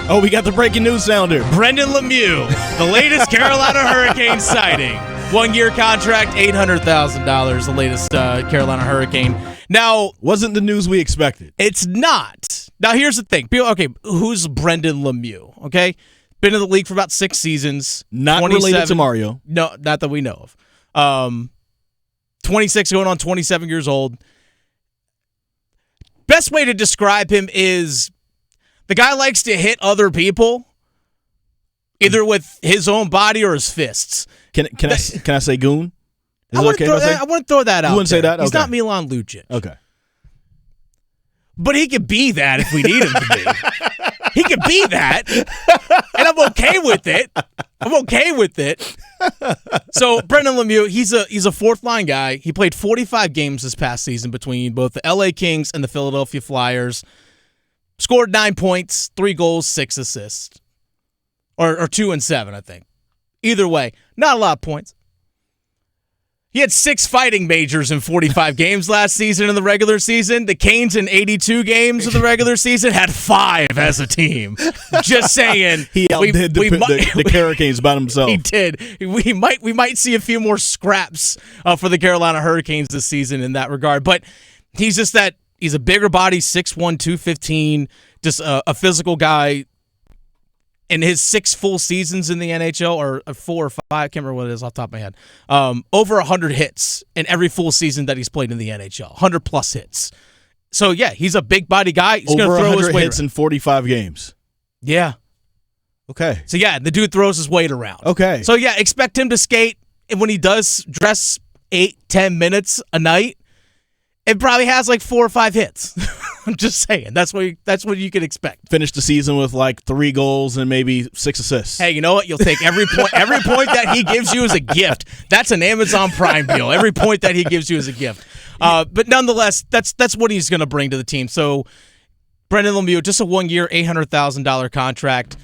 Oh, we got the breaking news sounder. Brendan Lemieux, the latest Carolina Hurricane sighting. 1-year contract, $800,000, the latest Carolina Hurricane. Now, wasn't the news we expected. It's not. Now, here's the thing. Okay, who's Brendan Lemieux? Okay, been in the league for about 6 seasons. Not related to Mario. No, not that we know of. 26 going on 27 years old. Best way to describe him is the guy likes to hit other people, either with his own body or his fists. Can I say goon? I want to throw that out. You wouldn't say that? He's not Milan Lucic. Okay. But he could be that if we need him to be. He could be that, and I'm okay with it. So Brendan Lemieux, he's a fourth-line guy. He played 45 games this past season between both the LA Kings and the Philadelphia Flyers. Scored 9 points, 3 goals, 6 assists. Or 2 and 7, I think. Either way, not a lot of points. He had 6 fighting majors in 45 games last season in the regular season. The Canes in 82 games of the regular season had 5 as a team. Just saying. He outdid the Hurricanes by himself. He did. We might see a few more scraps for the Carolina Hurricanes this season in that regard. But he's just that. He's a bigger body, 6'1", 215, just a physical guy. In his 6 full seasons in the NHL, or 4 or 5, I can't remember what it is off the top of my head, over 100 hits in every full season that he's played in the NHL, 100-plus hits. So, yeah, he's a big-body guy. He's going to throw his weight 100 hits in 45 games. Yeah. Okay. So, yeah, the dude throws his weight around. Okay. So, yeah, expect him to skate, and when he does dress 8-10 minutes a night, it probably has like 4 or 5 hits. I'm just saying. That's what you can expect. Finish the season with like 3 goals and maybe 6 assists. Hey, you know what? You'll take every point. Every point that he gives you is a gift. That's an Amazon Prime deal. Every point that he gives you is a gift. But nonetheless, that's what he's going to bring to the team. So, Brendan Lemieux, just a 1-year, $800,000 contract.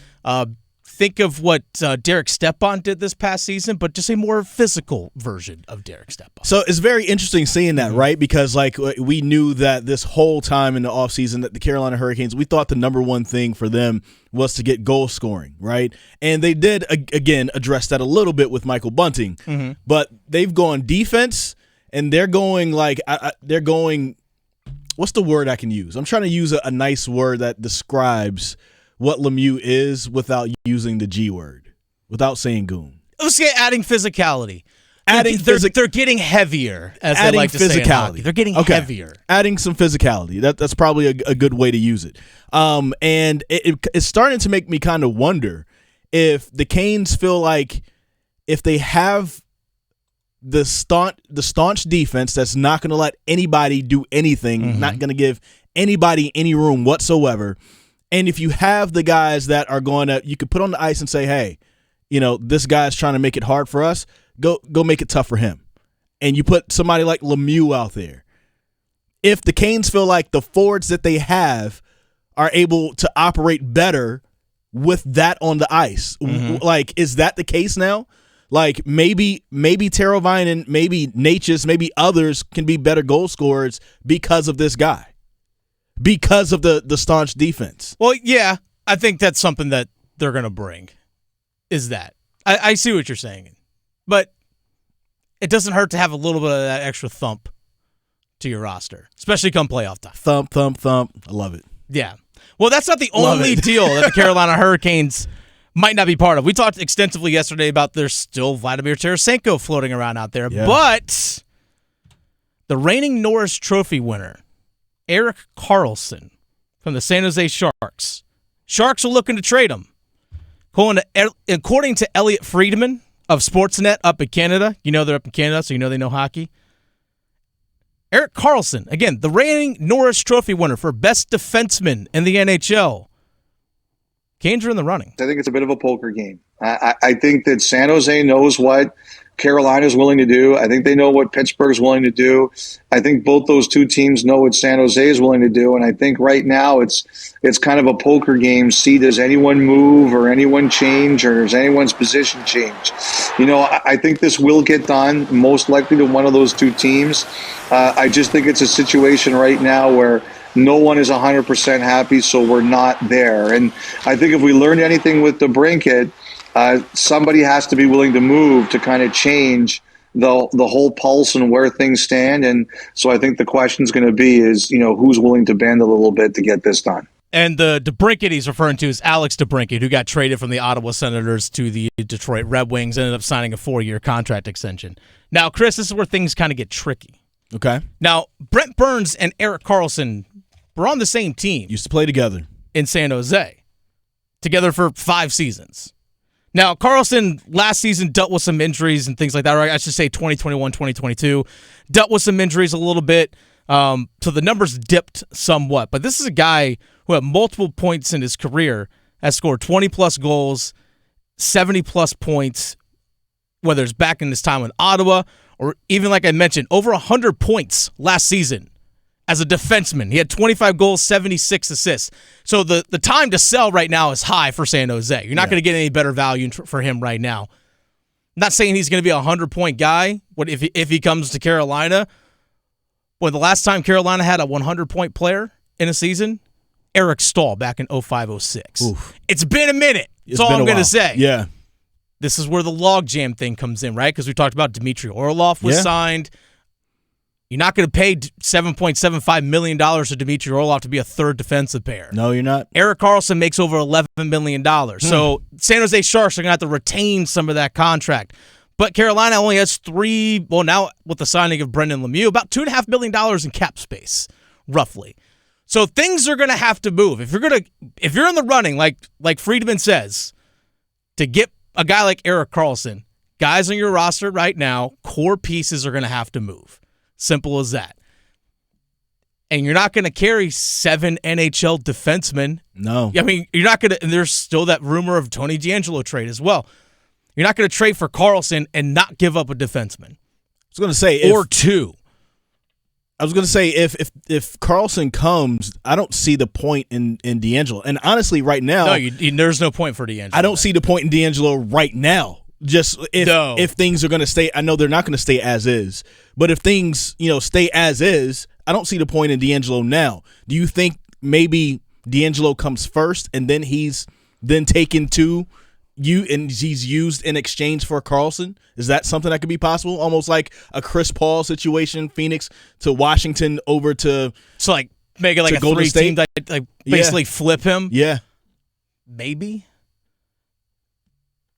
Think of what Derek Stepan did this past season, but just a more physical version of Derek Stepan. So it's very interesting seeing that, right? Because like we knew that this whole time in the offseason that the Carolina Hurricanes, we thought the number one thing for them was to get goal scoring, right? And they did, again, address that a little bit with Michael Bunting. Mm-hmm. But they've gone defense, and they're going what's the word I can use? I'm trying to use a nice word that describes what Lemieux is without using the G word, without saying goon. Let's say adding physicality. They're getting heavier, as they like to say in hockey. They're getting heavier. Adding some physicality. That's probably a good way to use it. And it's starting to make me kind of wonder if the Canes feel like if they have the staunch defense that's not going to let anybody do anything, not going to give anybody any room whatsoever. And if you have the guys that are going to, you could put on the ice and say, hey, this guy's trying to make it hard for us. Go make it tough for him. And you put somebody like Lemieux out there. If the Canes feel like the forwards that they have are able to operate better with that on the ice, like, is that the case now? Like, maybe Teravainen, maybe Natchez, maybe others can be better goal scorers because of this guy. Because of the staunch defense. Well, yeah, I think that's something that they're going to bring, is that. I see what you're saying. But it doesn't hurt to have a little bit of that extra thump to your roster, especially come playoff time. Thump, thump, thump. I love it. Yeah. Well, that's not the only deal that the Carolina Hurricanes might not be part of. We talked extensively yesterday about there's still Vladimir Tarasenko floating around out there. Yeah. But the reigning Norris Trophy winner, Erik Karlsson from the San Jose Sharks. Sharks are looking to trade him. According to Elliot Friedman of Sportsnet up in Canada, they're up in Canada, so they know hockey. Erik Karlsson, again, the reigning Norris Trophy winner for best defenseman in the NHL. Canes are in the running. I think it's a bit of a poker game. I think that San Jose knows what Carolina's willing to do. I think they know what Pittsburgh's willing to do. I think both those two teams know what San Jose is willing to do. And I think right now it's kind of a poker game. See, does anyone move or anyone change or does anyone's position change? I think this will get done, most likely to one of those two teams. I just think it's a situation right now where no one is 100% happy, so we're not there. And I think if we learned anything with DeBrincat, somebody has to be willing to move to kind of change the whole pulse and where things stand. And so I think the question is going to be is, who's willing to bend a little bit to get this done. And the DeBrincat he's referring to is Alex DeBrincat, who got traded from the Ottawa Senators to the Detroit Red Wings, ended up signing a 4-year contract extension. Now, Chris, this is where things kind of get tricky. Okay. Now, Brent Burns and Erik Karlsson were on the same team. Used to play together. In San Jose. Together for 5 seasons. Now, Karlsson last season dealt with some injuries and things like that, or I should say 2021, 2022. Dealt with some injuries a little bit, so the numbers dipped somewhat. But this is a guy who at multiple points in his career has scored 20-plus goals, 70-plus points, whether it's back in his time in Ottawa or even, like I mentioned, over 100 points last season as a defenseman. He had 25 goals, 76 assists. So the time to sell right now is high for San Jose. You're not going to get any better value for him right now. I'm not saying he's going to be a 100-point guy if he comes to Carolina. Well, the last time Carolina had a 100-point player in a season, Eric Staal back in 05-06. It's been a minute. That's all I'm going to say. Yeah. This is where the logjam thing comes in, right? Because we talked about Dmitry Orlov was signed. You're not going to pay $7.75 million to Dmitry Orlov to be a third defensive pair. No, you're not. Erik Karlsson makes over $11 million. So San Jose Sharks are going to have to retain some of that contract. But Carolina only has now with the signing of Brendan Lemieux, about $2.5 million in cap space, roughly. So things are going to have to move. If you're in the running, like Friedman says, to get a guy like Erik Karlsson, guys on your roster right now, core pieces are going to have to move. Simple as that. And you're not going to carry 7 NHL defensemen. No. I mean, you're not going to, and there's still that rumor of Tony DeAngelo trade as well. You're not going to trade for Karlsson and not give up a defenseman. I was going to say, or 2. I was going to say, if Karlsson comes, I don't see the point in DeAngelo. And honestly, right now, there's no point for DeAngelo. I don't see the point in DeAngelo right now. Just if things are going to stay, I know they're not going to stay as is. But if things stay as is, I don't see the point in DeAngelo now. Do you think maybe DeAngelo comes first and then he's then taken to you and he's used in exchange for Karlsson? Is that something that could be possible? Almost like a Chris Paul situation, Phoenix to Washington over to make it like a Golden 3-team, State? basically flip him. Yeah, maybe.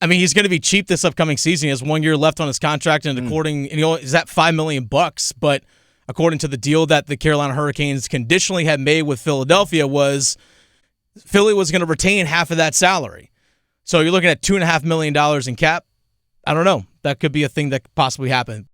I mean, he's going to be cheap this upcoming season. He has 1 year left on his contract, and is that $5 million? But according to the deal that the Carolina Hurricanes conditionally had made with Philadelphia, was Philly was going to retain half of that salary. So you're looking at $2.5 million in cap. I don't know. That could be a thing that could possibly happen.